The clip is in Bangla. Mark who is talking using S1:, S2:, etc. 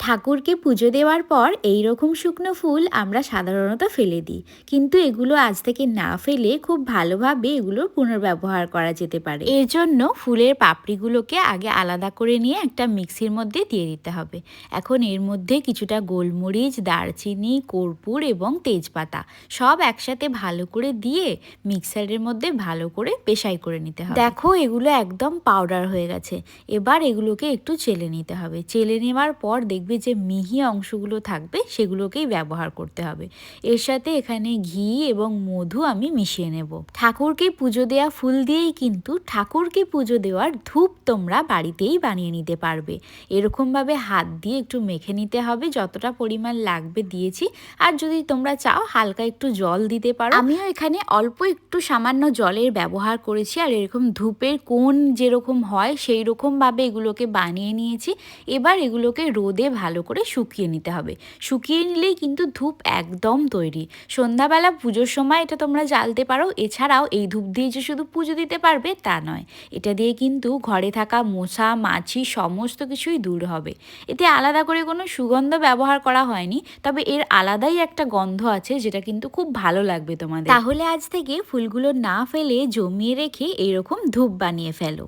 S1: ঠাকুরকে পুজো দেওয়ার পর এই রকম শুকনো ফুল আমরা সাধারণত ফেলে দিই, কিন্তু এগুলো আজ থেকে না ফেলে খুব ভালোভাবে এগুলোর পুনর্ব্যবহার করা যেতে পারে। এর জন্য ফুলের পাপড়িগুলোকে আগে আলাদা করে নিয়ে একটা মিক্সির মধ্যে দিয়ে দিতে হবে। এখন এর মধ্যে কিছুটা গোলমরিচ, দারচিনি, কর্পূর এবং তেজপাতা সব একসাথে ভালো করে দিয়ে মিক্সারের মধ্যে ভালো করে পেশাই করে নিতে হবে। দেখো এগুলো একদম পাউডার হয়ে গেছে। এবার এগুলোকে একটু চেলে নিতে হবে। চেলে নেওয়ার পর দেখবে যে মিহি অংশগুলো থাকবে সেগুলোকেই ব্যবহার করতে হবে। এর সাথে এখানে ঘি এবং মধু আমি মিশিয়ে নেব। ঠাকুরকে পুজো দেওয়া ফুল দিয়েই কিন্তু ঠাকুরকে পুজো দেওয়ার ধূপ তোমরা বাড়িতেই বানিয়ে নিতে পারবে। এরকমভাবে হাত দিয়ে একটু মেখে নিতে হবে, যতটা পরিমাণ লাগবে দিয়েছি। আর যদি তোমরা চাও হালকা একটু জল দিতে পারো। আমিও এখানে অল্প একটু সামান্য জলের ব্যবহার করেছি। আর এরকম ধূপের কোণ যেরকম হয় সেই রকমভাবে এগুলোকে বানিয়ে নিয়েছি। এবার এগুলোকে রোদে ভালো করে শুকিয়ে নিতে হবে। শুকিয়ে নিলেই কিন্তু ধূপ একদম তৈরি। সন্ধ্যাবেলা পুজোর সময় এটা তোমরা জ্বালতে পারো। এছাড়াও এই ধূপ দিয়ে যে শুধু পুজো দিতে পারবে তা নয়, এটা দিয়ে কিন্তু ঘরে থাকা মশা মাছি সমস্ত কিছুই দূর হবে। এতে আলাদা করে কোনো সুগন্ধ ব্যবহার করা হয়নি, তবে এর আলাদাই একটা গন্ধ আছে যেটা কিন্তু খুব ভালো লাগবে তোমাদের। তাহলে আজ থেকে ফুলগুলো না ফেলে জমিয়ে রেখে এইরকম ধূপ বানিয়ে ফেলো।